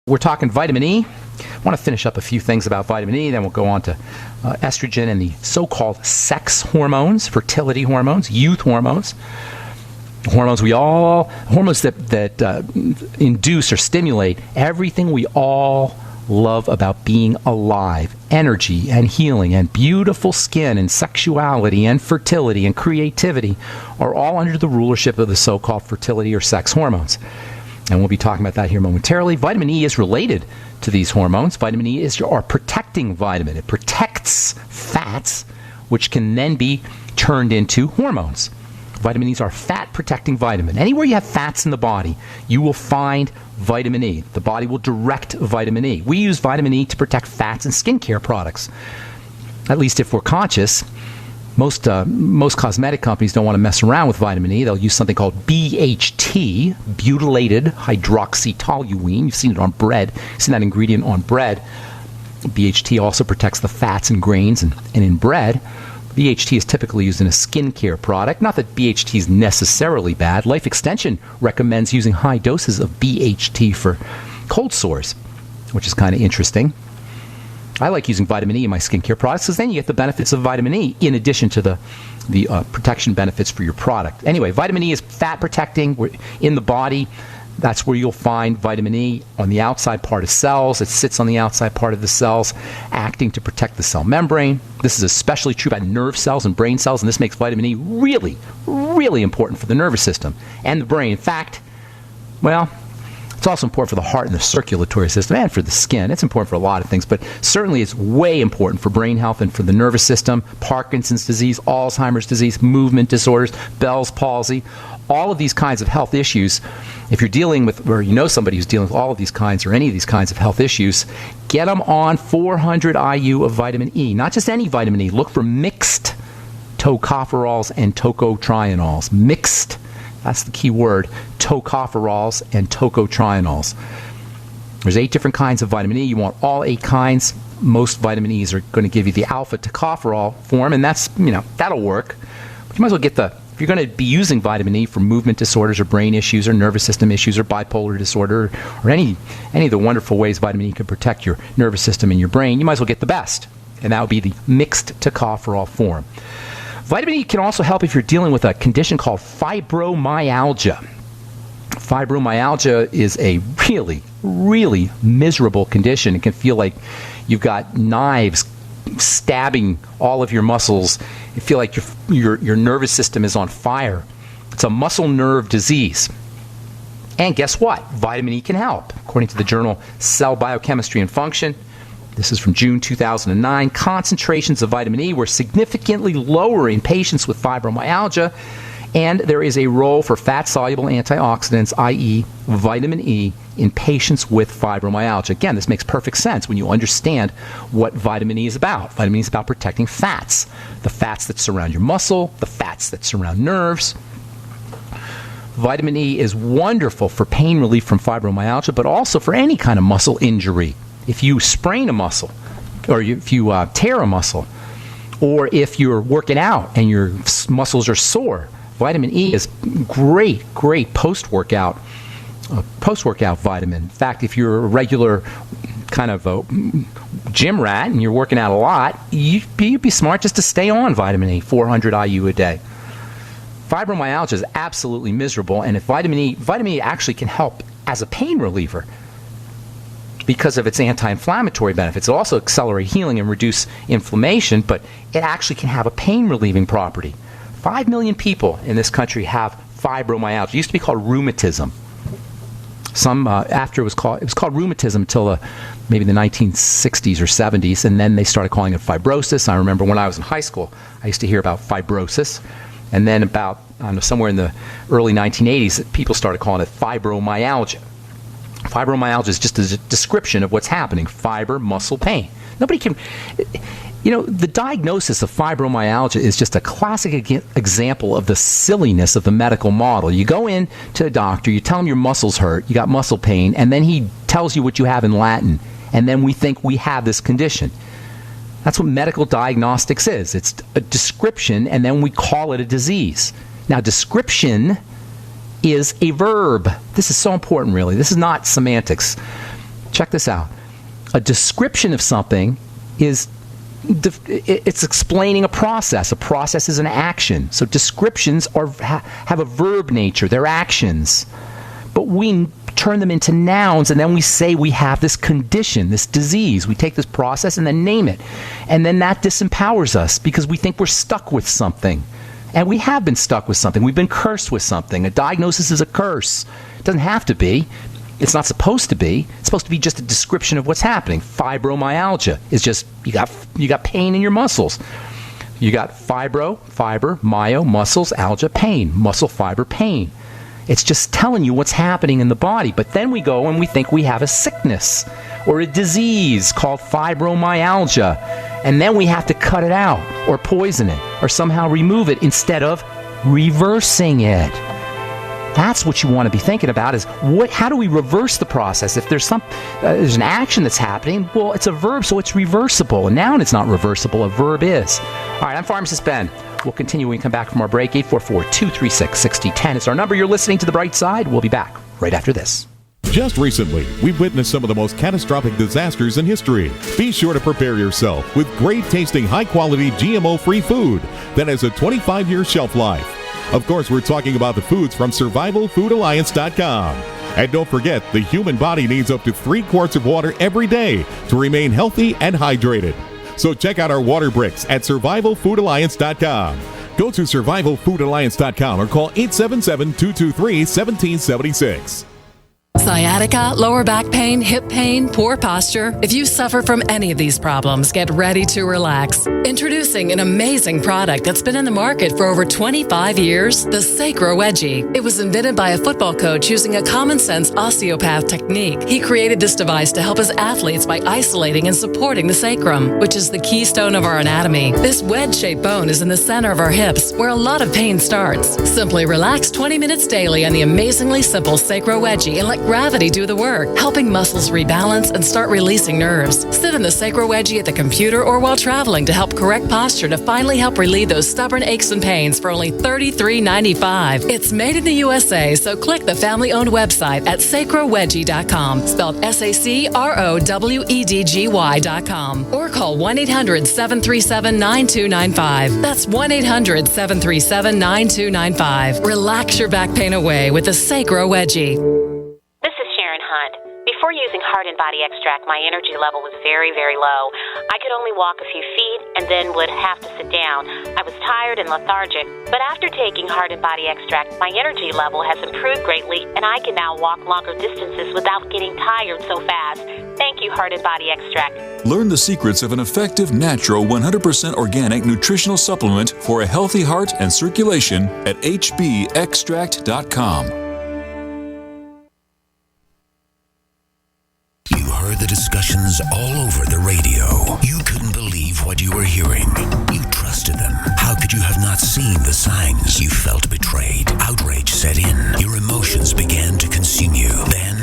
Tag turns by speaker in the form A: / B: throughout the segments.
A: We're talking vitamin E. I want to finish up a few things about vitamin E, then we'll go on to estrogen and the so-called sex hormones, fertility hormones, youth hormones, hormones that induce or stimulate everything we all love about being alive: energy and healing and beautiful skin and sexuality and fertility and creativity are all under the rulership of the so-called fertility or sex hormones. And we'll be talking about that here momentarily. Vitamin E is related to these hormones. Vitamin E is our protecting vitamin. It protects fats, which can then be turned into hormones. Vitamin E is our fat-protecting vitamin. Anywhere you have fats in the body, you will find vitamin E. The body will direct vitamin E. We use vitamin E to protect fats in skincare products, at least if we're conscious. Most cosmetic companies don't want to mess around with vitamin E. They'll use something called BHT, butylated hydroxytoluene. You've seen it on bread. You've seen that ingredient on bread. BHT also protects the fats and grains and in bread. BHT is typically used in a skincare product. Not that BHT is necessarily bad. Life Extension recommends using high doses of BHT for cold sores, which is kind of interesting. I like using vitamin E in my skincare products because then you get the benefits of vitamin E in addition to the protection benefits for your product. Anyway, vitamin E is fat protecting. We're in the body. That's where you'll find vitamin E on the outside part of cells. It sits on the outside part of the cells, acting to protect the cell membrane. This is especially true about nerve cells and brain cells, and this makes vitamin E really, really important for the nervous system and the brain. In fact, well, it's also important for the heart and the circulatory system and for the skin. It's important for a lot of things, but certainly it's way important for brain health and for the nervous system, Parkinson's disease, Alzheimer's disease, movement disorders, Bell's palsy, all of these kinds of health issues. If you're dealing with, or you know somebody who's dealing with all of these kinds or any of these kinds of health issues, get them on 400 IU of vitamin E. Not just any vitamin E. Look for mixed tocopherols and tocotrienols. Mixed. That's the key word, tocopherols and tocotrienols. There's 8 different kinds of vitamin E. You want all 8 kinds. Most vitamin E's are going to give you the alpha tocopherol form, and that's, that'll work. But you might as well get if you're going to be using vitamin E for movement disorders or brain issues or nervous system issues or bipolar disorder or any of the wonderful ways vitamin E can protect your nervous system and your brain, you might as well get the best. And that would be the mixed tocopherol form. Vitamin E can also help if you're dealing with a condition called fibromyalgia. Fibromyalgia is a really, really miserable condition. It can feel like you've got knives stabbing all of your muscles. You feel like your nervous system is on fire. It's a muscle nerve disease. And guess what? Vitamin E can help. According to the journal Cell Biochemistry and Function, this is from June 2009, concentrations of vitamin E were significantly lower in patients with fibromyalgia, and there is a role for fat-soluble antioxidants, i.e. vitamin E, in patients with fibromyalgia. Again, this makes perfect sense when you understand what vitamin E is about. Vitamin E is about protecting fats, the fats that surround your muscle, the fats that surround nerves. Vitamin E is wonderful for pain relief from fibromyalgia, but also for any kind of muscle injury. If you sprain a muscle, or if you tear a muscle, or if you're working out and your muscles are sore, vitamin E is great post-workout vitamin. In fact, if you're a regular kind of a gym rat and you're working out a lot, you'd be smart just to stay on vitamin E, 400 IU a day. Fibromyalgia is absolutely miserable, and if vitamin E actually can help as a pain reliever, because of its anti-inflammatory benefits. It'll also accelerate healing and reduce inflammation, but it actually can have a pain-relieving property. 5 million people in this country have fibromyalgia. It used to be called rheumatism. After it was called rheumatism until maybe the 1960s or 70s, and then they started calling it fibrosis. I remember when I was in high school, I used to hear about fibrosis, and then about somewhere in the early 1980s, people started calling it fibromyalgia. Fibromyalgia is just a description of what's happening. Fiber, muscle, pain. Nobody can... the diagnosis of fibromyalgia is just a classic example of the silliness of the medical model. You go in to a doctor, you tell him your muscles hurt, you got muscle pain, and then he tells you what you have in Latin, and then we think we have this condition. That's what medical diagnostics is. It's a description, and then we call it a disease. Now, description is a verb. This is so important, really. This is not semantics. check this out. A description of something is it's explaining a process. A process is an action. So descriptions have a verb nature. They're actions. But we turn them into nouns, and then we say we have this condition, this disease. We take this process and then name it. And then that disempowers us because we think we're stuck with something. And we have been stuck with something. We've been cursed with something. A diagnosis is a curse. It doesn't have to be. It's not supposed to be. It's supposed to be just a description of what's happening. Fibromyalgia is just you got pain in your muscles. You got fiber, myo, muscles, algia, pain, muscle fiber, pain. It's just telling you what's happening in the body. But then we go and we think we have a sickness or a disease called fibromyalgia. And then we have to cut it out or poison it or somehow remove it instead of reversing it. That's what you want to be thinking about is how do we reverse the process? If there's there's an action that's happening, well, it's a verb, so it's reversible. A noun is not reversible. A verb is. All right, I'm Pharmacist Ben. We'll continue when we come back from our break. 844-236-6010 is our number. You're listening to The Bright Side. We'll be back right after this.
B: Just recently, we've witnessed some of the most catastrophic disasters in history. Be sure to prepare yourself with great-tasting, high-quality, GMO-free food that has a 25-year shelf life. Of course, we're talking about the foods from SurvivalFoodAlliance.com. And don't forget, the human body needs up to 3 quarts of water every day to remain healthy and hydrated. So check out our water bricks at SurvivalFoodAlliance.com. Go to SurvivalFoodAlliance.com or call 877-223-1776.
C: Sciatica, lower back pain, hip pain, poor posture. If you suffer from any of these problems, get ready to relax. Introducing an amazing product that's been in the market for over 25 years, the Sacro Wedgie. It was invented by a football coach using a common-sense osteopath technique. He created this device to help his athletes by isolating and supporting the sacrum, which is the keystone of our anatomy. This wedge-shaped bone is in the center of our hips, where a lot of pain starts. Simply relax 20 minutes daily on the amazingly simple Sacro Wedgie and let gravity do the work, helping muscles rebalance and start releasing nerves. Sit in the Sacro Wedgie at the computer or while traveling to help correct posture to finally help relieve those stubborn aches and pains for only $33.95. It's made in the USA, so click the family-owned website at sacrowedgie.com, spelled SACROWEDGY.com, or call 1-800-737-9295. That's 1-800-737-9295. Relax your back pain away with the Sacro Wedgie.
D: Before using Heart and Body Extract, my energy level was very, very low. I could only walk a few feet and then would have to sit down. I was tired and lethargic, but after taking Heart and Body Extract, my energy level has improved greatly, and I can now walk longer distances without getting tired so fast. Thank you, Heart and Body Extract.
E: Learn the secrets of an effective, natural, 100% organic nutritional supplement for a healthy heart and circulation at hbextract.com.
F: You heard the discussions all over the radio. You couldn't believe what you were hearing. You trusted them. How could you have not seen the signs? You felt betrayed. Outrage set in. Your emotions began to consume you. Then,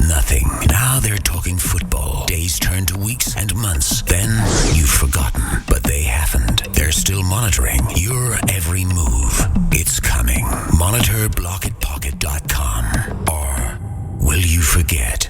F: nothing. Now they're talking football. Days turn to weeks and months. Then, you've forgotten. But they haven't. They're still monitoring your every move. It's coming. Monitor blockitpocket.com. Or will you forget?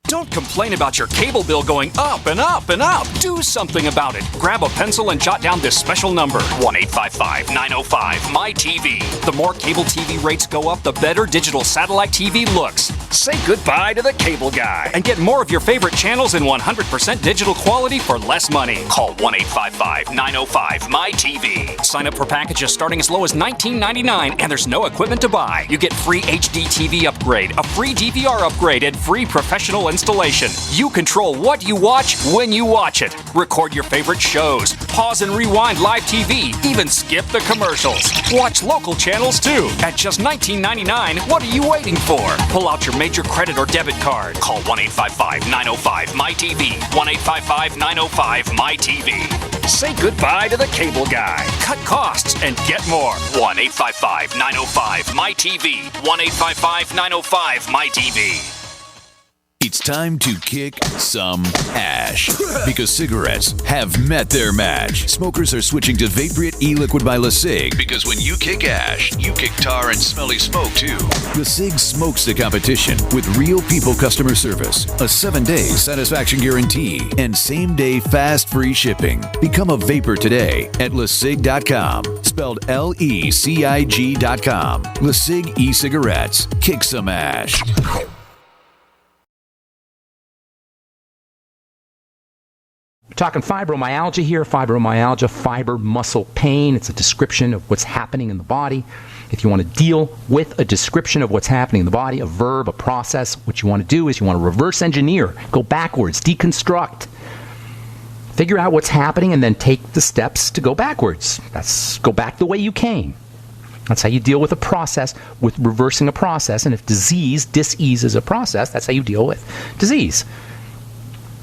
G: Don't complain about your cable bill going up and up and up. Do something about it. Grab a pencil and jot down this special number, 1-855-905-MY-TV. The more cable TV rates go up, the better digital satellite TV looks. Say goodbye to the cable guy and get more of your favorite channels in 100% digital quality for less money. Call 1-855-905-MY-TV. Sign up for packages starting as low as $19.99, and there's no equipment to buy. You get free HD TV upgrade, a free DVR upgrade, and free professional installation. You control what you watch when you watch it. Record your favorite shows, pause and rewind live TV, even skip the commercials. Watch local channels too. At just $19.99, what are you waiting for? Pull out your major credit or debit card. Call 1-855-905-MY-TV. 1-855-905-MY-TV. Say goodbye to the cable guy. Cut costs and get more. 1-855-905-MY-TV. 1-855-905-MY-TV.
E: It's
H: time to kick some ash. Because cigarettes have met their match. Smokers are switching to Vaporite e-liquid by LeSig. Because when you kick ash, you kick tar and smelly smoke too. LeSig smokes the competition with real people customer service, a 7-day satisfaction guarantee, and same-day fast free shipping. Become a vapor today at LeSig.com. Spelled LECIG.com. LeSig e-cigarettes. Kick some ash.
A: We're talking fibromyalgia here. Fibromyalgia, fiber muscle pain. It's a description of what's happening in the body. If you want to deal with a description of what's happening in the body, a verb, a process, what you want to do is you want to reverse engineer, go backwards, deconstruct. Figure out what's happening and then take the steps to go backwards. That's go back the way you came. That's how you deal with a process, with reversing a process. And if dis-ease is a process, that's how you deal with disease.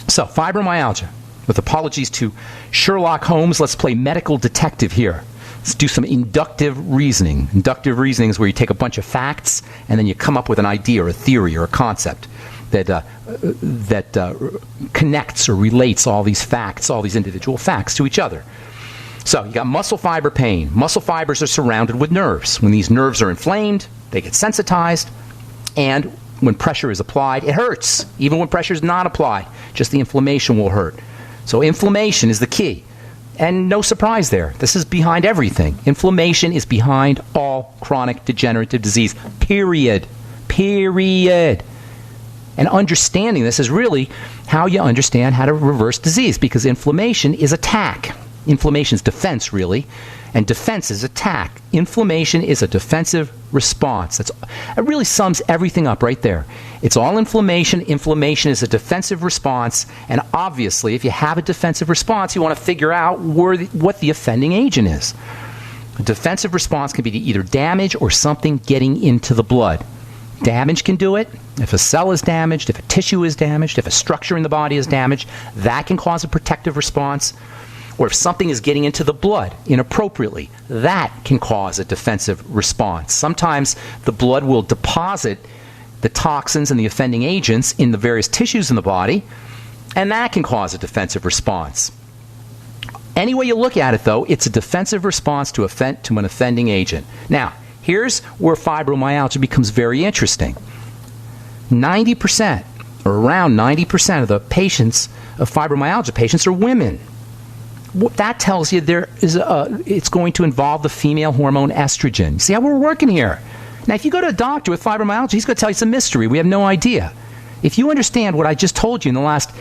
A: So, fibromyalgia. With apologies to Sherlock Holmes, let's play medical detective here. Let's do some inductive reasoning. Inductive reasoning is where you take a bunch of facts and then you come up with an idea or a theory or a concept that connects or relates all these facts, all these individual facts to each other. So you got muscle fiber pain. Muscle fibers are surrounded with nerves. When these nerves are inflamed, they get sensitized, and when pressure is applied, it hurts. Even when pressure is not applied, just the inflammation will hurt. So inflammation is the key. And no surprise there. This is behind everything. Inflammation is behind all chronic degenerative disease. Period. Period. And understanding this is really how you understand how to reverse disease, because inflammation is attack. Inflammation is defense, really, and defense is attack. Inflammation is a defensive response. It really sums everything up right there. It's all inflammation. Inflammation is a defensive response, and obviously, if you have a defensive response, you want to figure out what the offending agent is. A defensive response can be to either damage or something getting into the blood. Damage can do it. If a cell is damaged, if a tissue is damaged, if a structure in the body is damaged, that can cause a protective response. Or if something is getting into the blood inappropriately, that can cause a defensive response. Sometimes the blood will deposit the toxins and the offending agents in the various tissues in the body, and that can cause a defensive response. Any way you look at it, though, it's a defensive response to an offending agent. Now, here's where fibromyalgia becomes very interesting. 90%, or around 90% of the patients of fibromyalgia patients are women. What that tells you it's going to involve the female hormone estrogen. See how we're working here? Now, if you go to a doctor with fibromyalgia, he's going to tell you it's a mystery. We have no idea. If you understand what I just told you in the last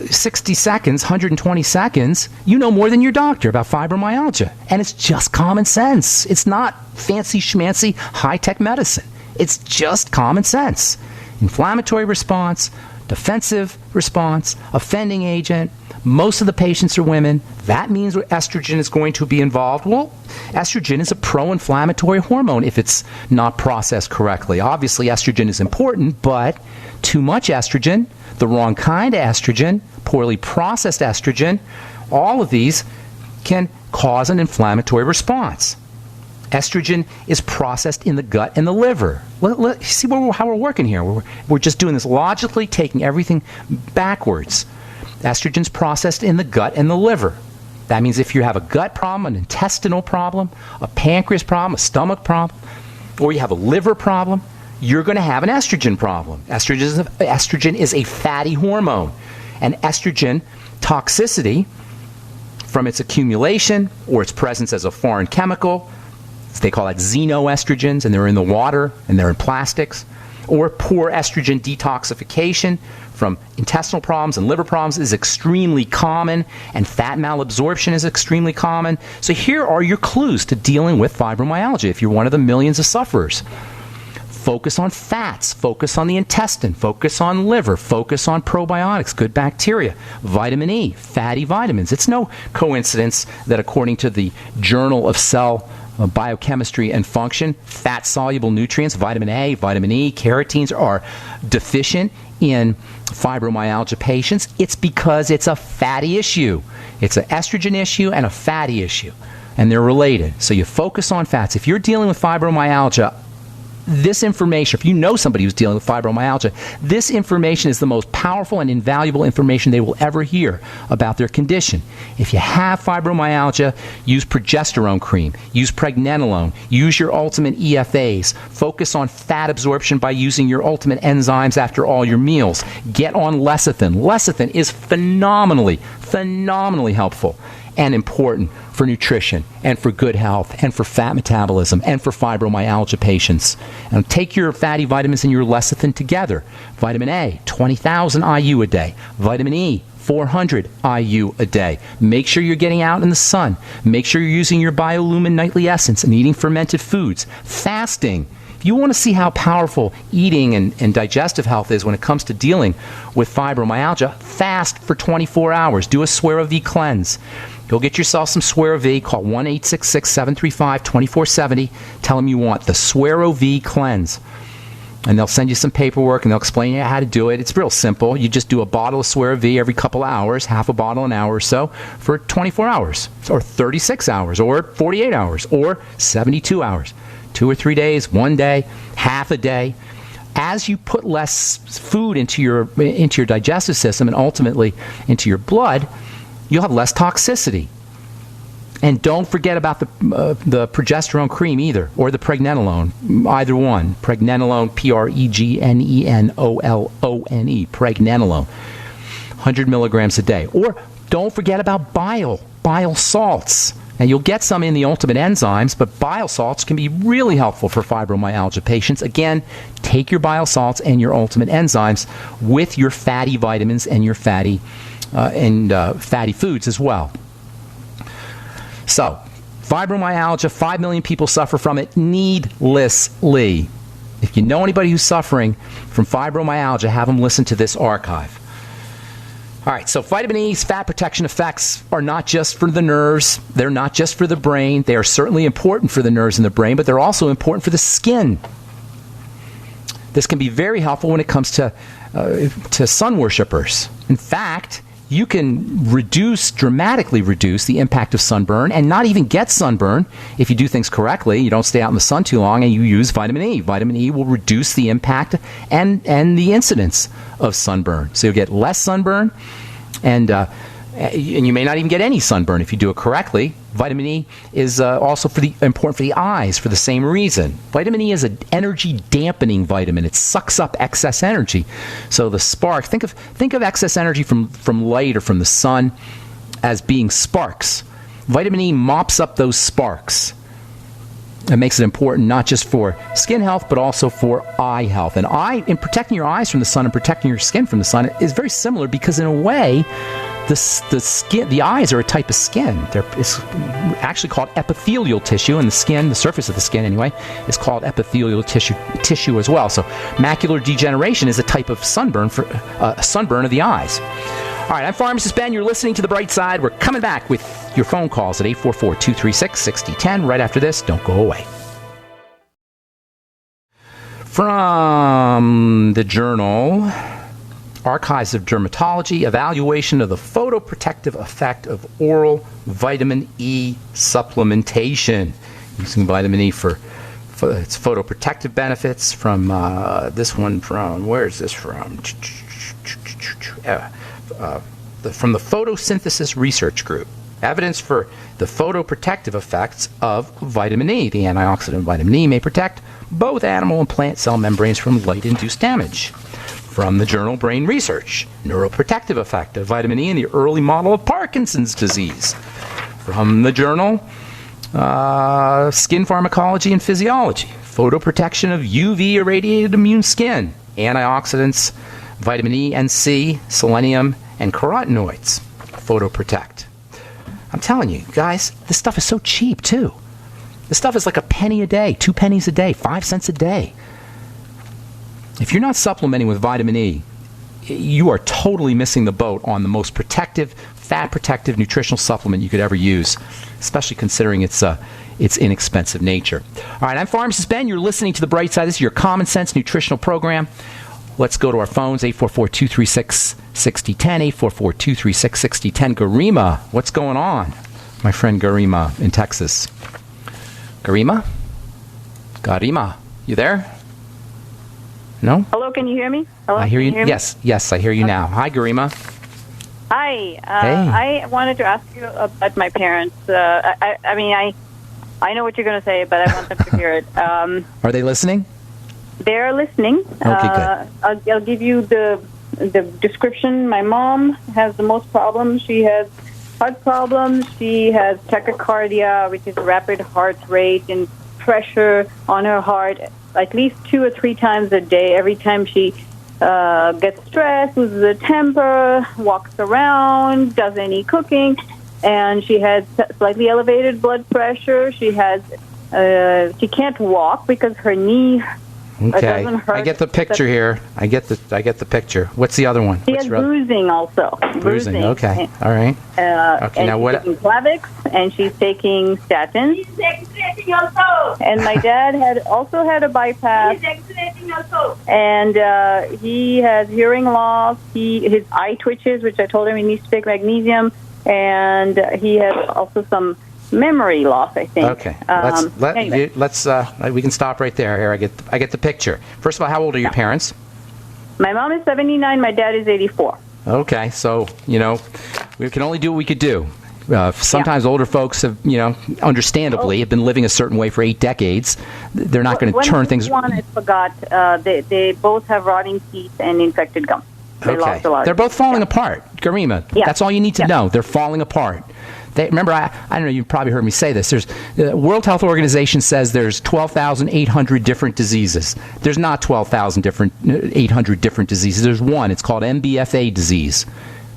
A: 60 seconds, 120 seconds, you know more than your doctor about fibromyalgia. And it's just common sense. It's not fancy schmancy high-tech medicine. It's just common sense. Inflammatory response, defensive response, offending agent. Most of the patients are women. That means estrogen is going to be involved. Well, estrogen is a pro-inflammatory hormone if it's not processed correctly. Obviously, estrogen is important, but too much estrogen, the wrong kind of estrogen, poorly processed estrogen, all of these can cause an inflammatory response. Estrogen is processed in the gut and the liver. See how we're working here. We're just doing this logically, taking everything backwards. Estrogen's processed in the gut and the liver. That means if you have a gut problem, an intestinal problem, a pancreas problem, a stomach problem, or you have a liver problem, you're going to have an estrogen problem. Estrogen is a fatty hormone. And estrogen toxicity from its accumulation or its presence as a foreign chemical, they call that xenoestrogens, and they're in the water and they're in plastics, or poor estrogen detoxification from intestinal problems and liver problems is extremely common, and fat malabsorption is extremely common. So here are your clues to dealing with fibromyalgia if you're one of the millions of sufferers. Focus on fats, focus on the intestine, focus on liver, focus on probiotics, good bacteria, vitamin E, fatty vitamins. It's no coincidence that according to the Journal of Cell Biochemistry and Function, fat-soluble nutrients, vitamin A, vitamin E, carotenes are deficient in fibromyalgia patients. It's because it's a fatty issue. It's an estrogen issue and a fatty issue, and they're related. So you focus on fats. If you're dealing with fibromyalgia, this information, if you know somebody who's dealing with fibromyalgia, this information is the most powerful and invaluable information they will ever hear about their condition. If you have fibromyalgia, use progesterone cream, use pregnenolone, use your ultimate EFAs, focus on fat absorption by using your ultimate enzymes after all your meals. Get on lecithin. Lecithin is phenomenally helpful and important for nutrition and for good health and for fat metabolism and for fibromyalgia patients. And take your fatty vitamins and your lecithin together. Vitamin A, 20,000 IU a day. Vitamin E, 400 IU a day. Make sure you're getting out in the sun. Make sure you're using your Biolumin nightly essence and eating fermented foods. Fasting. If you want to see how powerful eating and digestive health is when it comes to dealing with fibromyalgia, fast for 24 hours. Do a Swear V cleanse. Go get yourself some Swear V. Call 1-866-735-2470. Tell them you want the Swear V cleanse. And they'll send you some paperwork and they'll explain you how to do it. It's real simple. You just do a bottle of Swear V every couple of hours, half a bottle an hour or so, for 24 hours, or 36 hours, or 48 hours, or 72 hours. 2 or 3 days, 1 day, half a day. As you put less food into your digestive system and ultimately into your blood, you'll have less toxicity. And don't forget about the progesterone cream either, or the pregnenolone, either one. Pregnenolone, Pregnenolone, pregnenolone, 100 milligrams a day. Or don't forget about bile salts. Now, you'll get some in the ultimate enzymes, but bile salts can be really helpful for fibromyalgia patients. Again, take your bile salts and your ultimate enzymes with your fatty vitamins and your fatty foods as well. So, fibromyalgia, 5 million people suffer from it needlessly. If you know anybody who's suffering from fibromyalgia, have them listen to this archive. All right, so vitamin E's fat protection effects are not just for the nerves. They're not just for the brain. They are certainly important for the nerves in the brain, but they're also important for the skin. This can be very helpful when it comes to sun worshipers. In fact, you can dramatically reduce the impact of sunburn and not even get sunburn if you do things correctly. You don't stay out in the sun too long and you use vitamin E. Vitamin E will reduce the impact and the incidence of sunburn. So you'll get less sunburn and you may not even get any sunburn if you do it correctly. Vitamin E is also important for the eyes for the same reason. Vitamin E is an energy dampening vitamin. It sucks up excess energy. So the spark, think of excess energy from light or from the sun as being sparks. Vitamin E mops up those sparks. It makes it important not just for skin health, but also for eye health. And in protecting your eyes from the sun and protecting your skin from the sun is very similar because in a way, the eyes are a type of skin. It's actually called epithelial tissue, and the surface of the skin anyway, is called epithelial tissue as well. So macular degeneration is a type of sunburn of the eyes. All right, I'm Pharmacist Ben. You're listening to The Bright Side. We're coming back with your phone calls at 844-236-6010 right after this. Don't go away. From the journal Archives of Dermatology, evaluation of the photoprotective effect of oral vitamin E supplementation. Using vitamin E for its photoprotective benefits from this one from, where is this from? From the Photosynthesis Research Group. Evidence for the photoprotective effects of vitamin E. The antioxidant vitamin E may protect both animal and plant cell membranes from light-induced damage. From the journal Brain Research, neuroprotective effect of vitamin E in the early model of Parkinson's disease. From the journal Skin Pharmacology and Physiology, photoprotection of UV irradiated immune skin, antioxidants, vitamin E and C, selenium, and carotenoids. Photoprotect. I'm telling you, guys, this stuff is so cheap, too. This stuff is like a penny a day, 2 pennies a day, 5 cents a day. If you're not supplementing with vitamin E, you are totally missing the boat on the most protective, fat-protective nutritional supplement you could ever use, especially considering its inexpensive nature. All right, I'm Pharmacist Ben. You're listening to The Bright Side. This is your common sense nutritional program. Let's go to our phones, 844-236-6010, 844-236-6010. Garima, what's going on? My friend Garima in Texas. Garima? You there? No?
I: Hello, can you hear me? Hello,
A: I hear you.
I: can hear me?
A: Yes, I hear you now. Hi, Garima.
I: Hi.
A: Hey.
I: I wanted to ask you about my parents. I mean, I know what you're going to say, but I want them to hear it.
A: Are they listening?
I: They're listening.
A: Okay, good.
I: I'll give you the description. My mom has the most problems. She has heart problems. She has tachycardia, which is rapid heart rate and pressure on her heart at least 2 or 3 times a day. Every time she gets stressed, loses her temper, walks around, does any cooking, and she has slightly elevated blood pressure. She has she can't walk because her knee doesn't hurt.
A: I get the picture here. I get the picture. What's the other one?
I: She has bruising also.
A: Bruising. Okay. All right.
I: Okay. And
A: now
I: she's taking Plavix, and she's taking statins. He's vaccinating also. And my dad had a bypass. He's vaccinating also. And he has hearing loss. His eye twitches, which I told him he needs to take magnesium, and he has also some memory loss, I think.
A: Okay.
I: Anyway.
A: We can stop right there. Here, I get the picture. First of all, how old are your parents?
I: My mom is 79. My dad is 84.
A: Okay, so we can only do what we could do. Sometimes older folks have, understandably, have been living a certain way for 8 decades. They're not going to turn things.
I: One, I forgot. They both have rotting teeth and infected gum. They lost a lot.
A: They're both falling apart. Garima, that's all you need to know. They're falling apart. Remember, I don't know, you probably heard me say this. The World Health Organization says there's 12,800 different diseases. There's not 12,800 different diseases. There's one. It's called MBFA disease.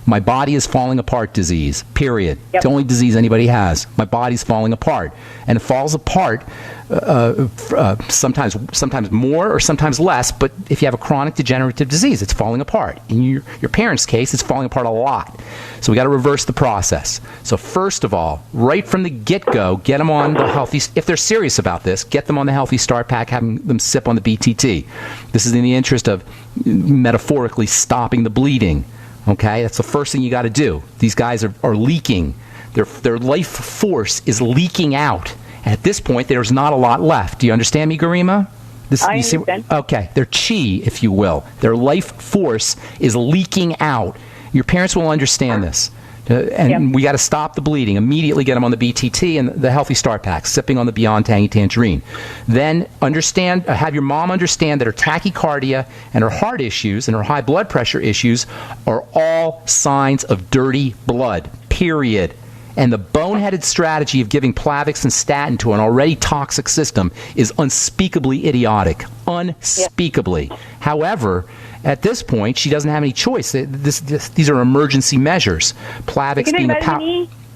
A: My body is falling apart disease, period.
I: Yep.
A: It's the only disease anybody has. My body's falling apart. And it falls apart sometimes more or sometimes less, but if you have a chronic degenerative disease, it's falling apart. In your parents' case, it's falling apart a lot. So we got to reverse the process. So first of all, right from the get-go, get them on the healthy, if they're serious about this, get them on the Healthy Start Pack, having them sip on the BTT. This is in the interest of metaphorically stopping the bleeding. Okay, that's the first thing you got to do. These guys are leaking. Their life force is leaking out. And at this point, there's not a lot left. Do you understand me, Garima?
I: I understand.
A: Okay, their chi, if you will. Their life force is leaking out. Your parents will understand this. We got to stop the bleeding. Immediately get them on the BTT and the Healthy Start Pack, sipping on the Beyond Tangy Tangerine. Then have your mom understand that her tachycardia and her heart issues and her high blood pressure issues are all signs of dirty blood, period. And the boneheaded strategy of giving Plavix and statin to an already toxic system is unspeakably idiotic. Unspeakably. However, at this point, she doesn't have any choice. These are emergency measures. Plavix being a power.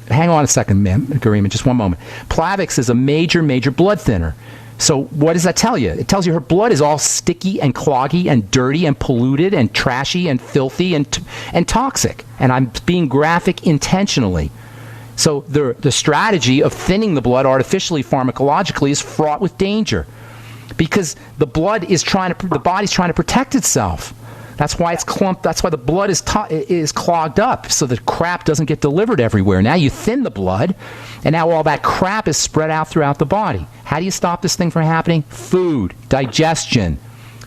A: Hang on a second, ma'am, Garima, just one moment. Plavix is a major, major blood thinner. So what does that tell you? It tells you her blood is all sticky and cloggy and dirty and polluted and trashy and filthy and toxic. And I'm being graphic intentionally. So the strategy of thinning the blood artificially, pharmacologically, is fraught with danger, because the body's trying to protect itself. That's why it's clumped. That's why the blood is clogged up, so the crap doesn't get delivered everywhere. Now you thin the blood, and now all that crap is spread out throughout the body. How do you stop this thing from happening? Food, digestion.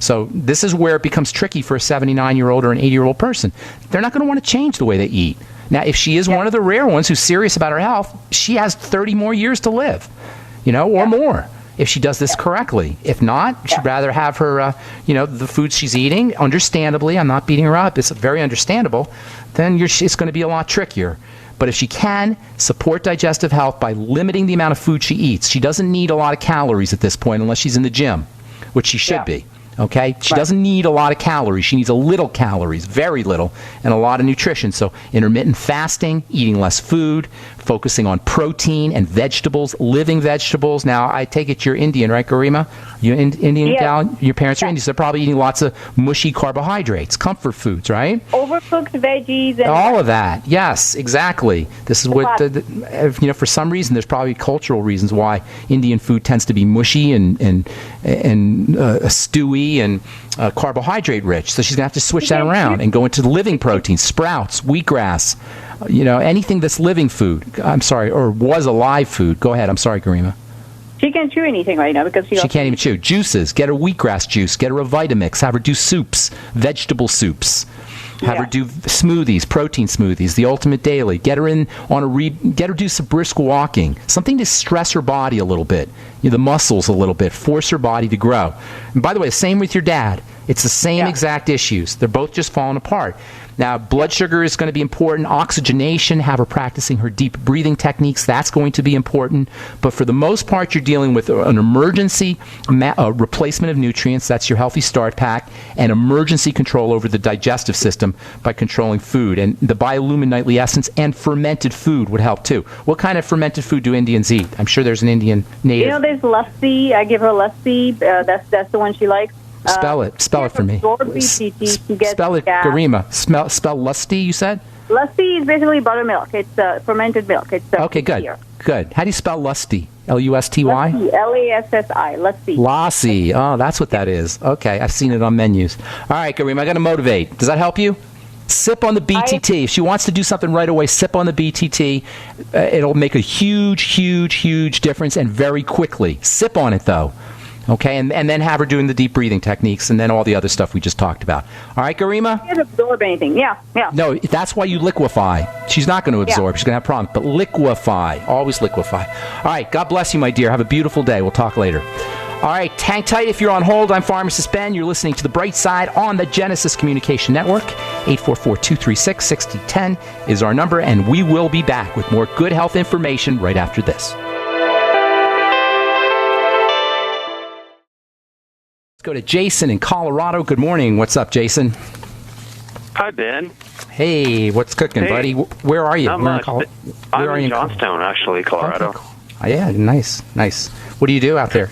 A: So this is where it becomes tricky for a 79-year-old or an 80-year-old person. They're not going to want to change the way they eat. Now, if she is one of the rare ones who's serious about her health, she has 30 more years to live, or more, if she does this correctly. If not, she'd rather have her, the food she's eating, understandably, I'm not beating her up, it's very understandable, then it's going to be a lot trickier. But if she can support digestive health by limiting the amount of food she eats, she doesn't need a lot of calories at this point unless she's in the gym, which she should be. Okay? She doesn't need a lot of calories. She needs a little calories, very little, and a lot of nutrition. So intermittent fasting, eating less food, focusing on protein and vegetables, living vegetables. Now, I take it you're Indian, right, Garima? You're Indian gal? Your parents are Indian, so they're probably eating lots of mushy carbohydrates, comfort foods, right?
I: Overcooked veggies. And
A: all of that. Yes, exactly. This is what, for some reason, there's probably cultural reasons why Indian food tends to be mushy and stewy and carbohydrate rich. So she's going to have to switch that around and go into living proteins, sprouts, wheatgrass, anything that's living food. I'm sorry, or was alive food. Go ahead. I'm sorry, Garima.
I: She can't chew anything right now because
A: she can't even chew. Juices. Get her wheatgrass juice. Get her a Vitamix. Have her do soups, vegetable soups. Have her do smoothies, protein smoothies, the ultimate daily. Get her in on get her do some brisk walking, something to stress her body a little bit, the muscles a little bit, force her body to grow. And by the way, same with your dad. It's the same exact issues. They're both just falling apart. Now, blood sugar is going to be important. Oxygenation, have her practicing her deep breathing techniques. That's going to be important. But for the most part, you're dealing with an emergency replacement of nutrients. That's your Healthy Start Pack. And emergency control over the digestive system by controlling food. And the Biolumin Nightly Essence and fermented food would help, too. What kind of fermented food do Indians eat? I'm sure there's an Indian native.
I: There's lassi. I give her lassi. That's the one she likes.
A: Spell it for me. Spell it, Garima. Spell lusty, you said?
I: Lusty is basically buttermilk. It's fermented milk. It's
A: okay, good. Beer. Good. How do you spell lusty? L-U-S-T-Y?
I: L-A-S-S-I. Lusty.
A: Lassi. Oh, that's what that is. Okay, I've seen it on menus. All right, Garima, I got to motivate. Does that help you? Sip on the BTT. If she wants to do something right away, sip on the BTT. It'll make a huge difference, and very quickly. Sip on it, though. Okay, and then have her doing the deep breathing techniques and then all the other stuff we just talked about. All right, Garima?
I: She can't absorb anything. Yeah.
A: No, that's why you liquefy. She's not going to absorb. She's going to have problems. But liquefy. Always liquefy. All right, God bless you, my dear. Have a beautiful day. We'll talk later. All right, hang tight if you're on hold. I'm Pharmacist Ben. You're listening to The Bright Side on the Genesis Communication Network. 844-236-6010 is our number, and we will be back with more good health information right after this. Let's go to Jason in Colorado. Good morning. What's up, Jason?
J: Hi, Ben.
A: Hey, what's cooking, buddy? Where are you?
J: I'm in Johnstown, actually, Colorado.
A: Okay. Oh, yeah, nice. What do you do out there?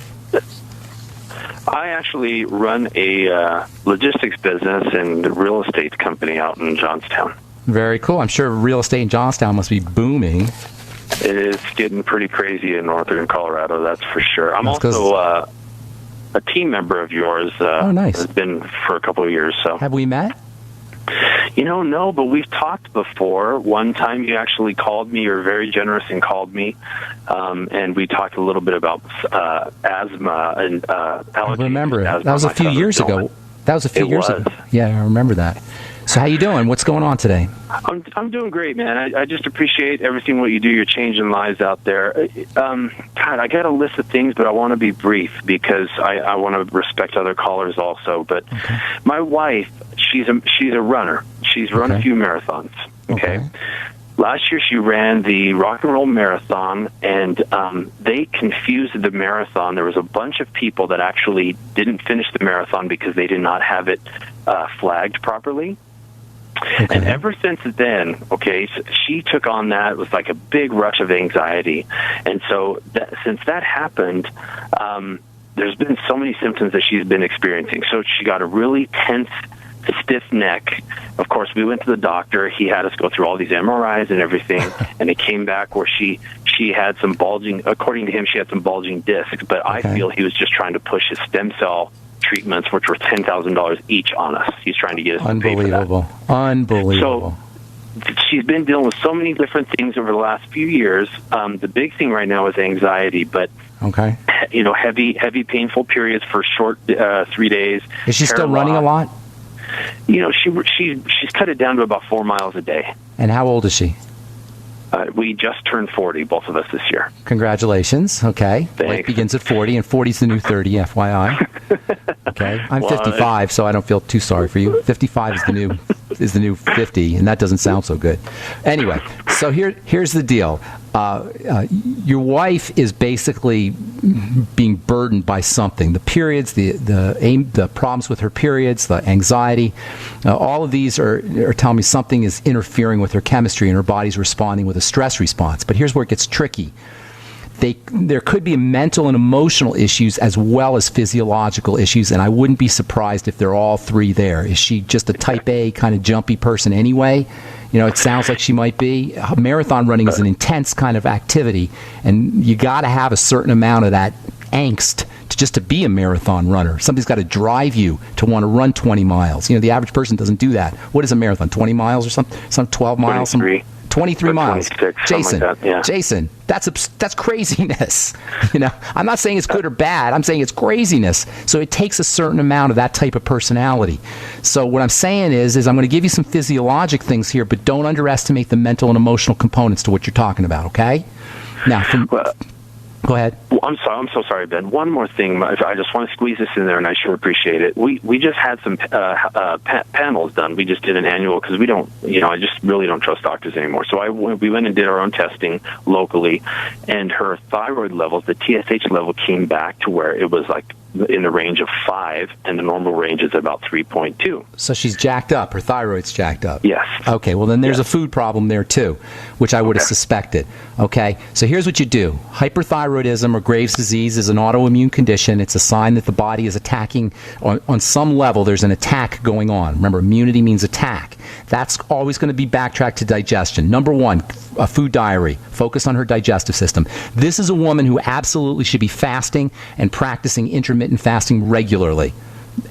J: I actually run a logistics business and real estate company out in Johnstown.
A: Very cool. I'm sure real estate in Johnstown must be booming.
J: It is getting pretty crazy in northern Colorado, that's for sure. I'm also a team member of yours.
A: Nice.
J: Has been for a couple of years. So
A: have we met?
J: No, but we've talked before. One time you actually called me. You were very generous and called me, and we talked a little bit about asthma and allergies.
A: I remember it. That was a few years ago. Ago. Yeah, I remember that. So how you doing? What's going on today?
J: I'm doing great, man. I just appreciate everything what you do. You're changing lives out there. God, I got a list of things, but I want to be brief because I want to respect other callers also. But my wife, she's a runner. She's run a few marathons. Okay. Last year she ran the Rock and Roll Marathon, and they confused the marathon. There was a bunch of people that actually didn't finish the marathon because they did not have it flagged properly. And ever since then, she took on that. It was like a big rush of anxiety. And so since that happened, there's been so many symptoms that she's been experiencing. So she got a really tense, stiff neck. Of course, we went to the doctor. He had us go through all these MRIs and everything. And it came back where she had some bulging, according to him, she had some bulging discs. But I feel he was just trying to push his stem cell treatments, which were $10,000 each on us. He's trying to get us to pay for that.
A: Unbelievable.
J: So she's been dealing with so many different things over the last few years. The big thing right now is anxiety, but heavy, painful periods for short 3 days.
A: Is she still running a lot?
J: She's cut it down to about 4 miles a day.
A: And how old is she?
J: We just turned 40, both of us, this year.
A: Congratulations. Okay.
J: Thanks.
A: Life begins at 40, and 40 is the new 30, FYI. Okay. I'm 55, so I don't feel too sorry for you. 55 is the new 50, and that doesn't sound so good. Anyway, so here's the deal. Your wife is basically being burdened by something. The periods, the problems with her periods, the anxiety, all of these are telling me something is interfering with her chemistry and her body's responding with a stress response. But here's where it gets tricky. There could be mental and emotional issues as well as physiological issues, and I wouldn't be surprised if they're all three there. Is she just a type A kind of jumpy person anyway? It sounds like she might be. Marathon running is an intense kind of activity, and you got to have a certain amount of that angst to be a marathon runner. Somebody's got to drive you to want to run 20 miles. The average person doesn't do that. What is a marathon? 20 miles or something? Some 12 miles?
J: 23.
A: 23 months.
J: 26,
A: Jason,
J: like that, yeah.
A: Jason, that's craziness. I'm not saying it's good or bad. I'm saying it's craziness. So it takes a certain amount of that type of personality. So what I'm saying is I'm going to give you some physiologic things here, but don't underestimate the mental and emotional components to what you're talking about, okay? Now, go ahead.
J: Well, I'm so sorry, Ben. One more thing. I just want to squeeze this in there, and I sure appreciate it. We just had some panels done. We just did an annual because we don't, I just really don't trust doctors anymore. So we went and did our own testing locally, and her thyroid levels, the TSH level, came back to where it was like in the range of 5, and the normal range is about 3.2.
A: So she's jacked up. Her thyroid's jacked up.
J: Yes.
A: Okay, well, then there's a food problem there, too, which I would have suspected. Okay, so here's what you do. Hyperthyroidism or Graves' disease is an autoimmune condition. It's a sign that the body is attacking. On some level, there's an attack going on. Remember, immunity means attack. That's always going to be backtracked to digestion. Number one, a food diary. Focus on her digestive system. This is a woman who absolutely should be fasting and practicing intermittent fasting regularly.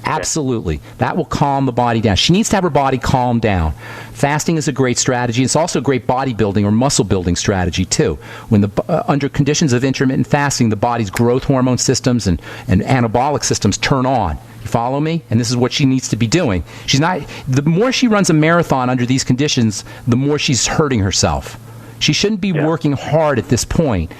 A: Absolutely. That will calm the body down. She needs to have her body calm down. Fasting is a great strategy. It's also a great bodybuilding or muscle building strategy, too. When under conditions of intermittent fasting, the body's growth hormone systems and anabolic systems turn on. You follow me? And this is what she needs to be doing. The more she runs a marathon under these conditions, the more she's hurting herself. She shouldn't be working hard at this point.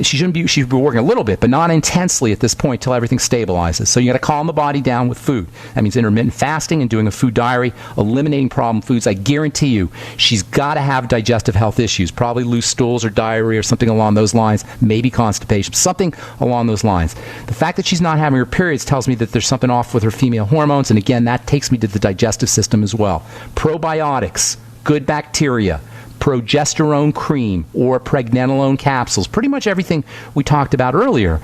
A: She should be working a little bit, but not intensely at this point till everything stabilizes. So you got to calm the body down with food. That means intermittent fasting and doing a food diary, eliminating problem foods. I guarantee you, she's got to have digestive health issues, probably loose stools or diarrhea or something along those lines, maybe constipation, something along those lines. The fact that she's not having her periods tells me that there's something off with her female hormones, and again, that takes me to the digestive system as well. Probiotics, good bacteria, progesterone cream or pregnenolone capsules, pretty much everything we talked about earlier.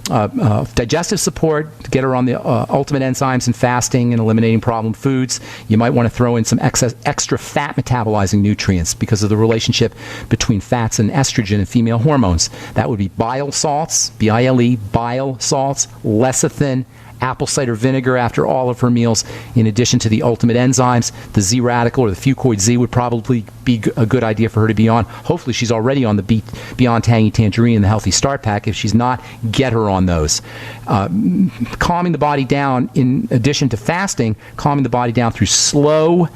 A: Digestive support to get her on the ultimate enzymes in fasting and eliminating problem foods. You might want to throw in some extra fat metabolizing nutrients because of the relationship between fats and estrogen and female hormones. That would be bile salts, B-I-L-E, bile salts, lecithin, apple cider vinegar after all of her meals, in addition to the ultimate enzymes. The Z-Radical or the Fucoid Z would probably be a good idea for her to be on. Hopefully she's already on the Beyond Tangy Tangerine and the Healthy Start Pack. If she's not, get her on those. Calming the body down, in addition to fasting, calming the body down through slow,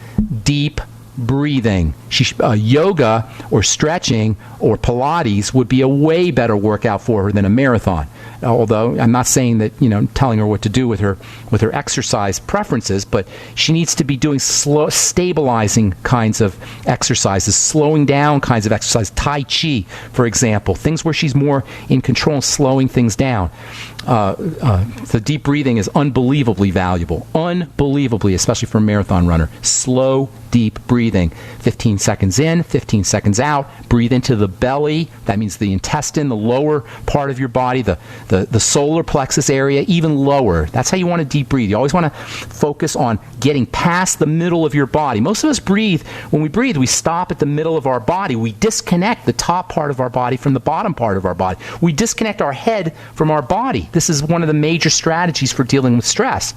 A: deep breathing. Yoga or stretching or Pilates would be a way better workout for her than a marathon. Although I'm not saying that, telling her what to do with her exercise preferences, but she needs to be doing slow, stabilizing kinds of exercises, slowing down kinds of exercise. Tai Chi, for example, things where she's more in control and slowing things down. The deep breathing is unbelievably valuable. Unbelievably, especially for a marathon runner. Slow, deep breathing. 15 seconds in, 15 seconds out. Breathe into the belly. That means the intestine, the lower part of your body, the solar plexus area, even lower. That's how you want to deep breathe. You always want to focus on getting past the middle of your body. Most of us breathe. When we breathe, we stop at the middle of our body. We disconnect the top part of our body from the bottom part of our body. We disconnect our head from our body. This is one of the major strategies for dealing with stress,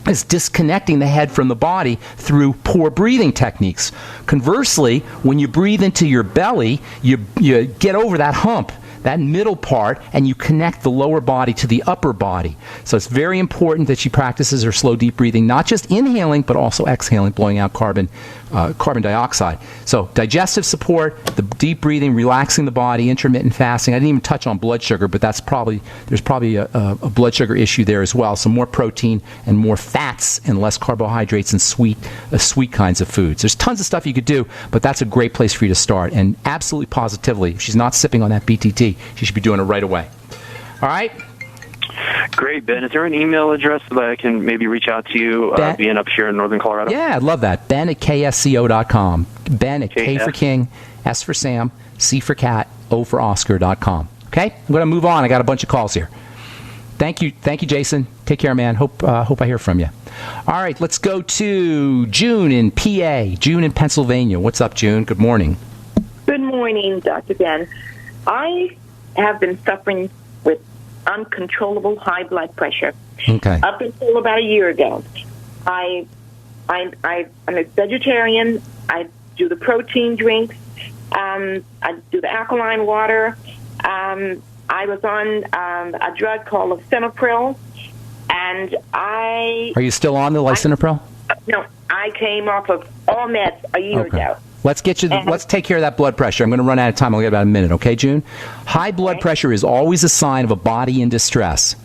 A: is disconnecting the head from the body through poor breathing techniques. Conversely, when you breathe into your belly, you get over that hump, that middle part, and you connect the lower body to the upper body. So it's very important that she practices her slow, deep breathing, not just inhaling, but also exhaling, blowing out carbon dioxide. So digestive support, the deep breathing, relaxing the body, intermittent fasting. I didn't even touch on blood sugar, but there's probably a blood sugar issue there as well. So more protein and more fats and less carbohydrates and sweet kinds of foods. There's tons of stuff you could do, but that's a great place for you to start. And absolutely positively, if she's not sipping on that BTT, she should be doing it right away. All right?
J: Great, Ben. Is there an email address that I can maybe reach out to you, being up here in Northern Colorado?
A: Yeah, I'd love that. Ben@ksco.com. Ben at K for King, S for Sam, C for Cat, O for Oscar.com. Okay? I'm going to move on. I got a bunch of calls here. Thank you, Jason. Take care, man. Hope I hear from you. All right, let's go to June in PA. June in Pennsylvania. What's up, June? Good morning.
K: Good morning, Dr. Ben. I have been suffering with uncontrollable high blood pressure.
A: Okay.
K: Up until about a year ago. I'm a vegetarian. I do the protein drinks, I do the alkaline water. I was on a drug called lisinopril, and
A: Are you still on the lisinopril?
K: No, I came off of all meds a year ago.
A: Let's take care of that blood pressure. I'm going to run out of time. I'll get about a minute, okay, June? High blood pressure is always a sign of a body in distress.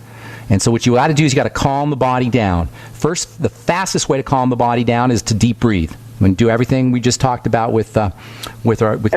A: And so what you got to do is you got to calm the body down. First, the fastest way to calm the body down is to deep breathe. I'm going to do everything we just talked about with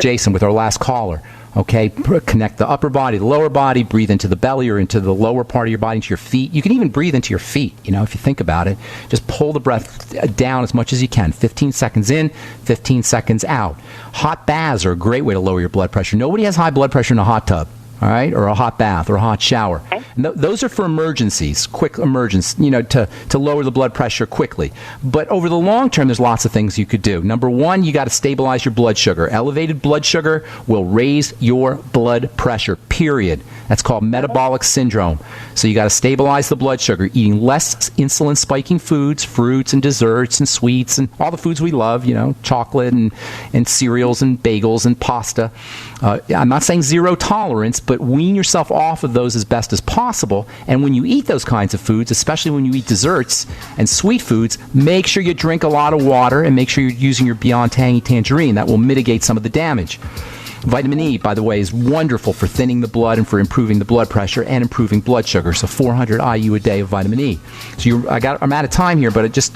A: Jason, with our last caller. Okay, connect the upper body, the lower body, breathe into the belly or into the lower part of your body, into your feet. You can even breathe into your feet, if you think about it. Just pull the breath down as much as you can. 15 seconds in, 15 seconds out. Hot baths are a great way to lower your blood pressure. Nobody has high blood pressure in a hot tub. All right, or a hot bath or a hot shower. And those are for emergencies, quick emergencies, to lower the blood pressure quickly. But over the long term, there's lots of things you could do. Number one, you got to stabilize your blood sugar. Elevated blood sugar will raise your blood pressure, period. That's called metabolic syndrome. So you got to stabilize the blood sugar, eating less insulin spiking foods, fruits and desserts and sweets and all the foods we love, chocolate and cereals and bagels and pasta. I'm not saying zero tolerance, but wean yourself off of those as best as possible. And when you eat those kinds of foods, especially when you eat desserts and sweet foods, make sure you drink a lot of water and make sure you're using your Beyond Tangy Tangerine. That will mitigate some of the damage. Vitamin E, by the way, is wonderful for thinning the blood and for improving the blood pressure and improving blood sugar. So 400 IU a day of vitamin E. So I'm out of time here, but just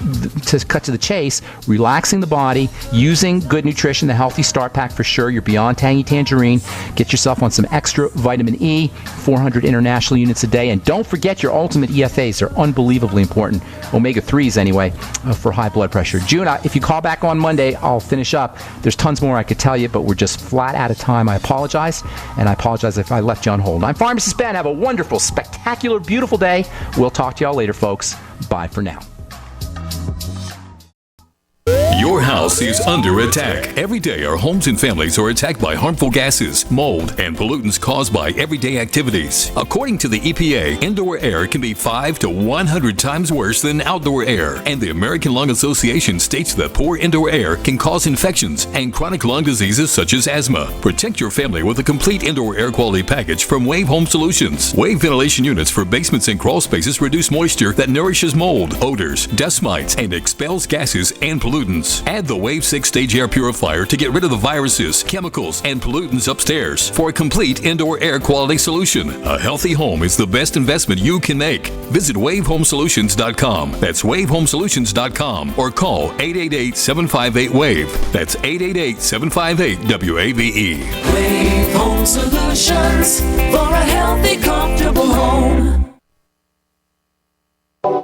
A: to cut to the chase, relaxing the body, using good nutrition, the Healthy Start Pack for sure, your Beyond Tangy Tangerine. Get yourself on some extra vitamin E, 400 international units a day. And don't forget your ultimate EFAs. They're unbelievably important. Omega-3s anyway, for high blood pressure. June, if you call back on Monday, I'll finish up. There's tons more I could tell you, but we're just flat out of time. I apologize, and I apologize if I left you on hold. I'm Pharmacist Ben. Have a wonderful, spectacular, beautiful day. We'll talk to y'all later, folks. Bye for now.
E: Your house is under attack. Every day, our homes and families are attacked by harmful gases, mold, and pollutants caused by everyday activities. According to the EPA, indoor air can be 5 to 100 times worse than outdoor air. And the American Lung Association states that poor indoor air can cause infections and chronic lung diseases such as asthma. Protect your family with a complete indoor air quality package from Wave Home Solutions. Wave ventilation units for basements and crawl spaces reduce moisture that nourishes mold, odors, dust mites, and expels gases and pollutants. Add the Wave 6-stage air purifier to get rid of the viruses, chemicals, and pollutants upstairs for a complete indoor air quality solution. A healthy home is the best investment you can make. Visit WaveHomeSolutions.com. That's WaveHomeSolutions.com or call 888-758-WAVE. That's 888-758-WAVE.
L: Wave Home Solutions for a healthy, comfortable home.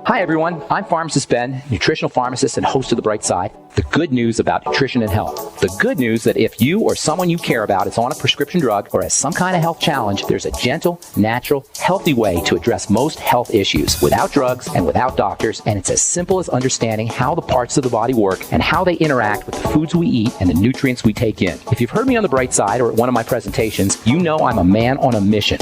A: Hi, everyone. I'm Pharmacist Ben, nutritional pharmacist and host of The Bright Side. The good news about nutrition and health. The good news that if you or someone you care about is on a prescription drug or has some kind of health challenge, there's a gentle, natural, healthy way to address most health issues without drugs and without doctors. And it's as simple as understanding how the parts of the body work and how they interact with the foods we eat and the nutrients we take in. If you've heard me on The Bright Side or at one of my presentations, you know I'm a man on a mission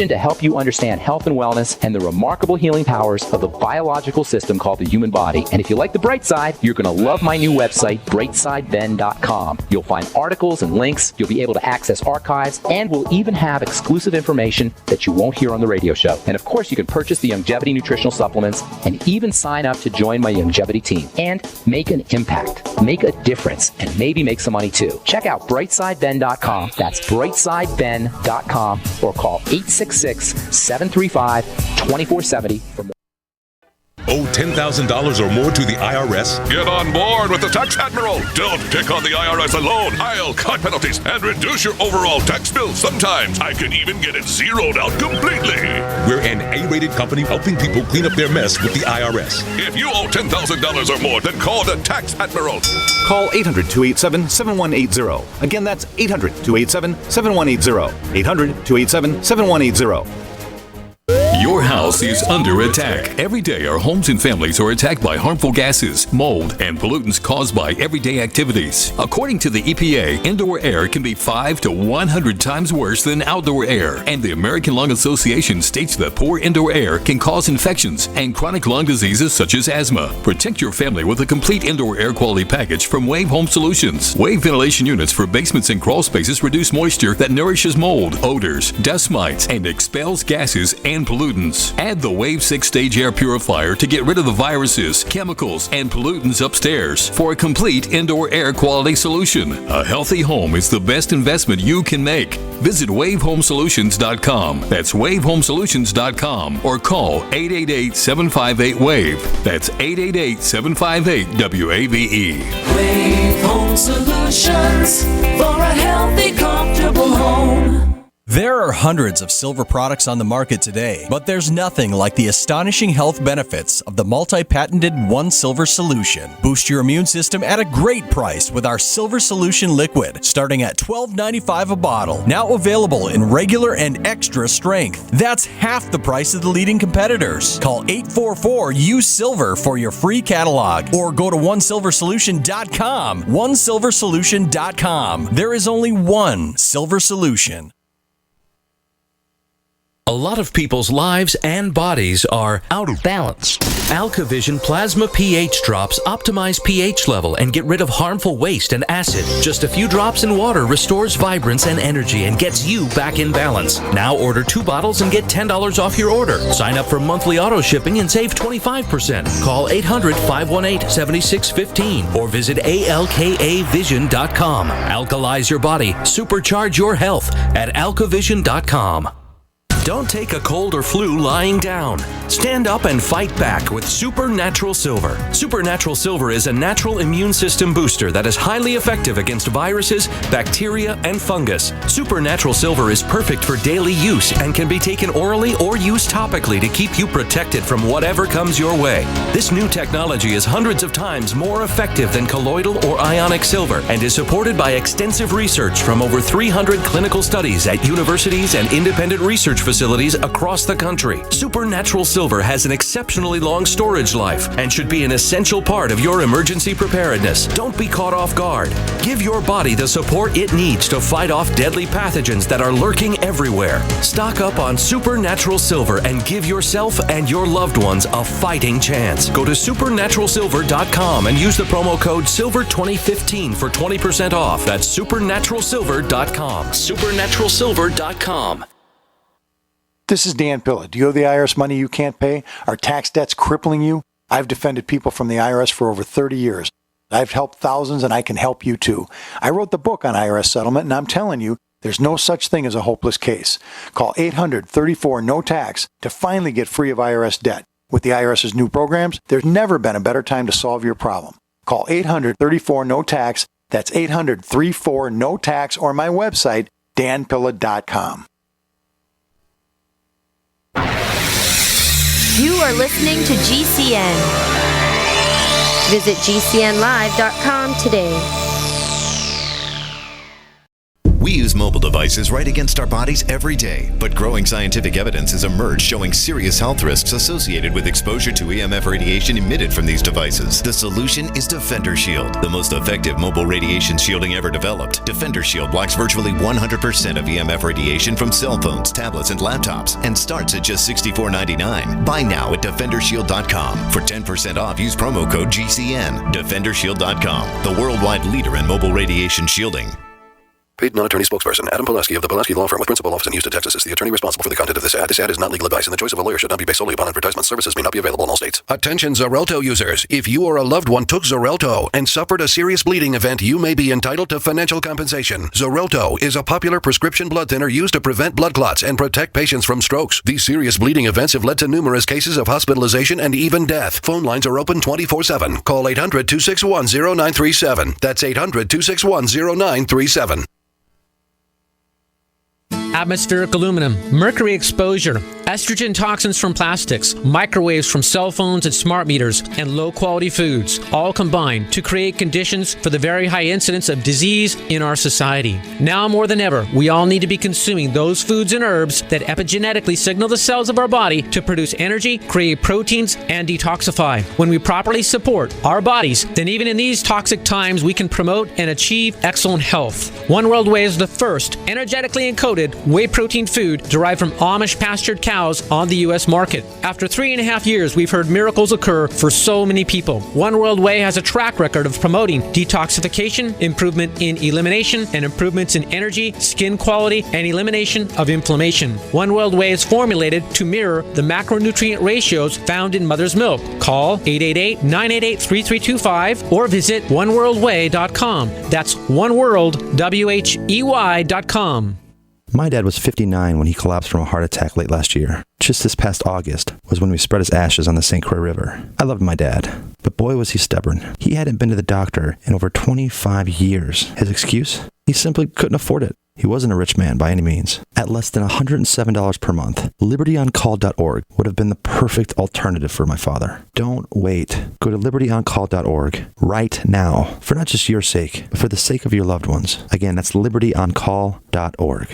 A: to help you understand health and wellness and the remarkable healing powers of the biological system called the human body. And if you like The Bright Side, you're going to love my new website, brightsideben.com. You'll find articles and links, you'll be able to access archives, and we'll even have exclusive information that you won't hear on the radio show. And of course, you can purchase the Youngevity nutritional supplements and even sign up to join my Youngevity team and make an impact, make a difference, and maybe make some money too. Check out brightsideben.com. That's brightsideben.com or call 866-735-2470 for more.
M: Owe $10,000 or more to the IRS?
N: Get on board with the Tax Admiral. Don't pick on the IRS alone. I'll cut penalties and reduce your overall tax bill. Sometimes I can even get it zeroed out completely.
M: We're an A-rated company helping people clean up their mess with the IRS.
N: If you owe $10,000 or more, then call the Tax Admiral.
O: Call 800-287-7180. Again, that's 800-287-7180. 800-287-7180.
E: Your house is under attack. Every day, our homes and families are attacked by harmful gases, mold, and pollutants caused by everyday activities. According to the EPA, indoor air can be 5 to 100 times worse than outdoor air. And the American Lung Association states that poor indoor air can cause infections and chronic lung diseases such as asthma. Protect your family with a complete indoor air quality package from Wave Home Solutions. Wave ventilation units for basements and crawl spaces reduce moisture that nourishes mold, odors, dust mites, and expels gases and pollutants. Add the Wave 6-stage air purifier to get rid of the viruses, chemicals, and pollutants upstairs for a complete indoor air quality solution. A healthy home is the best investment you can make. Visit wavehomesolutions.com. That's wavehomesolutions.com or call 888-758-WAVE. That's 888-758-WAVE.
L: Wave Home Solutions for a healthy, comfortable home.
P: There are hundreds of silver products on the market today, but there's nothing like the astonishing health benefits of the multi-patented One Silver Solution. Boost your immune system at a great price with our Silver Solution Liquid, starting at $12.95 a bottle. Now available in regular and extra strength. That's half the price of the leading competitors. Call 844-USILVER for your free catalog, or go to onesilversolution.com. onesilversolution.com. There is only one Silver Solution.
Q: A lot of people's lives and bodies are out of balance. AlkaVision Plasma pH drops optimize pH level and get rid of harmful waste and acid. Just a few drops in water restores vibrance and energy and gets you back in balance. Now order 2 bottles and get $10 off your order. Sign up for monthly auto shipping and save 25%. Call 800-518-7615 or visit alkavision.com. Alkalize your body. Supercharge your health at alkavision.com. Don't take a cold or flu lying down. Stand up and fight back with Supernatural Silver. Supernatural Silver is a natural immune system booster that is highly effective against viruses, bacteria, and fungus. Supernatural Silver is perfect for daily use and can be taken orally or used topically to keep you protected from whatever comes your way. This new technology is hundreds of times more effective than colloidal or ionic silver and is supported by extensive research from over 300 clinical studies at universities and independent research facilities across the country. Supernatural Silver has an exceptionally long storage life and should be an essential part of your emergency preparedness. Don't be caught off guard. Give your body the support it needs to fight off deadly pathogens that are lurking everywhere. Stock up on Supernatural Silver and give yourself and your loved ones a fighting chance. Go to supernaturalsilver.com and use the promo code SILVER2015 for 20% off. That's supernaturalsilver.com. supernaturalsilver.com.
R: This is Dan Pilla. Do you owe the IRS money you can't pay? Are tax debts crippling you? I've defended people from the IRS for over 30 years. I've helped thousands, and I can help you too. I wrote the book on IRS settlement, and I'm telling you, there's no such thing as a hopeless case. Call 800-34-NO-TAX to finally get free of IRS debt. With the IRS's new programs, there's never been a better time to solve your problem. Call 800-34-NO-TAX. That's 800-34-NO-TAX, or my website, danpilla.com.
S: You are listening to GCN. Visit GCNlive.com today.
T: We use mobile devices right against our bodies every day, but growing scientific evidence has emerged showing serious health risks associated with exposure to EMF radiation emitted from these devices. The solution is Defender Shield, the most effective mobile radiation shielding ever developed. Defender Shield blocks virtually 100% of EMF radiation from cell phones, tablets, and laptops, and starts at just $64.99. Buy now at DefenderShield.com. For 10% off, use promo code GCN. DefenderShield.com, the worldwide leader in mobile radiation shielding.
U: Paid non-attorney spokesperson Adam Pulaski of the Pulaski Law Firm with principal office in Houston, Texas is the attorney responsible for the content of this ad. This ad is not legal advice, and the choice of a lawyer should not be based solely upon advertisement. Services may not be available in all states.
V: Attention Xarelto users. If you or a loved one took Xarelto and suffered a serious bleeding event, you may be entitled to financial compensation. Xarelto is a popular prescription blood thinner used to prevent blood clots and protect patients from strokes. These serious bleeding events have led to numerous cases of hospitalization and even death. Phone lines are open 24/7. Call 800-261-0937. That's 800-261-0937.
W: Atmospheric aluminum, mercury exposure,
B: Estrogen toxins from plastics, microwaves from cell phones and smart meters, and low-quality foods all combine to create conditions for the very high incidence of disease in our society. Now more than ever, we all need to be consuming those foods and herbs that epigenetically signal the cells of our body to produce energy, create proteins, and detoxify. When we properly support our bodies, then even in these toxic times, we can promote and achieve excellent health. One World Whey is the first energetically encoded whey protein food derived from Amish pastured cows on the U.S. market. After 3.5 years, we've heard miracles occur for so many people. One World Whey has a track record of promoting detoxification, improvement in elimination, and improvements in energy, skin quality, and elimination of inflammation. One World Whey is formulated to mirror the macronutrient ratios found in mother's milk. Call 888-988-3325 or visit oneworldwhey.com. That's oneworldwhey.com.
C: My dad was 59 when he collapsed from a heart attack late last year. Just this past August was when we spread his ashes on the St. Croix River. I loved my dad, but boy was he stubborn. He hadn't been to the doctor in over 25 years. His excuse? He simply couldn't afford it. He wasn't a rich man by any means. At less than $107 per month, libertyoncall.org would have been the perfect alternative for my father. Don't wait. Go to libertyoncall.org right now, for not just your sake, but for the sake of your loved ones. Again, that's libertyoncall.org.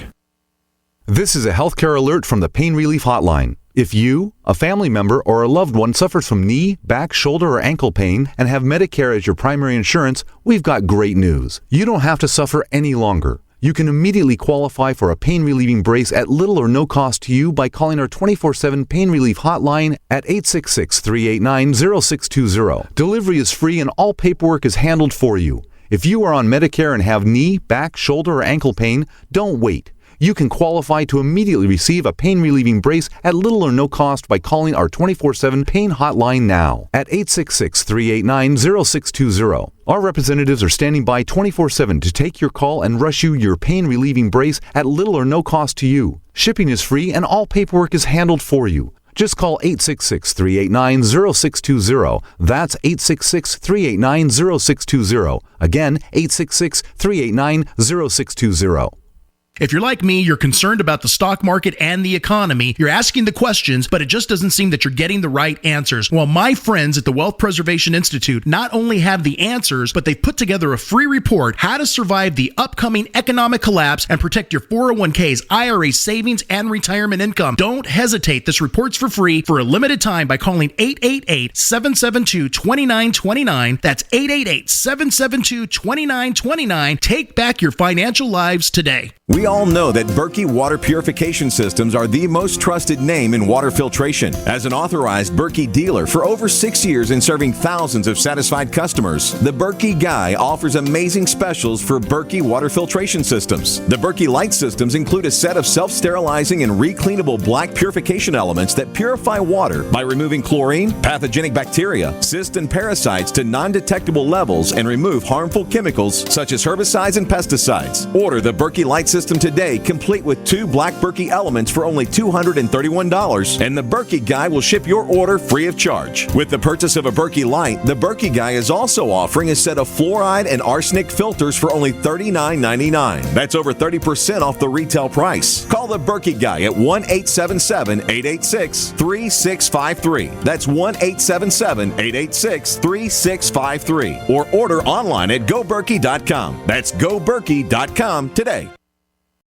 O: This is a healthcare alert from the Pain Relief Hotline. If you, a family member, or a loved one suffers from knee, back, shoulder, or ankle pain and have Medicare as your primary insurance, we've got great news. You don't have to suffer any longer. You can immediately qualify for a pain-relieving brace at little or no cost to you by calling our 24/7 Pain Relief Hotline at 866-389-0620. Delivery is free and all paperwork is handled for you. If you are on Medicare and have knee, back, shoulder, or ankle pain, don't wait. You can qualify to immediately receive a pain-relieving brace at little or no cost by calling our 24/7 Pain Hotline now at 866-389-0620. Our representatives are standing by 24/7 to take your call and rush you your pain-relieving brace at little or no cost to you. Shipping is free and all paperwork is handled for you. Just call 866-389-0620. That's 866-389-0620. Again, 866-389-0620.
W: If you're like me, you're concerned about the stock market and the economy. You're asking the questions, but it just doesn't seem that you're getting the right answers. Well, my friends at the Wealth Preservation Institute not only have the answers, but they've put together a free report, How to Survive the Upcoming Economic Collapse and Protect Your 401ks, IRA savings, and retirement income. Don't hesitate. This report's for free for a limited time by calling 888-772-2929. That's 888-772-2929. Take back your financial lives today.
X: We all know that Berkey Water Purification Systems are the most trusted name in water filtration. As an authorized Berkey dealer for over 6 years and serving thousands of satisfied customers, the Berkey Guy offers amazing specials for Berkey Water Filtration Systems. The Berkey Light Systems include a set of self-sterilizing and recleanable black purification elements that purify water by removing chlorine, pathogenic bacteria, cysts, and parasites to non-detectable levels and remove harmful chemicals such as herbicides and pesticides. Order the Berkey Light System today, complete with 2 black Berkey elements for only $231, and the Berkey Guy will ship your order free of charge. With the purchase of a Berkey Light, the Berkey Guy is also offering a set of fluoride and arsenic filters for only $39.99. That's over 30% off the retail price. Call the Berkey Guy at 1-877-886-3653. That's 1-877-886-3653. Or order online at goberkey.com. That's goberkey.com today.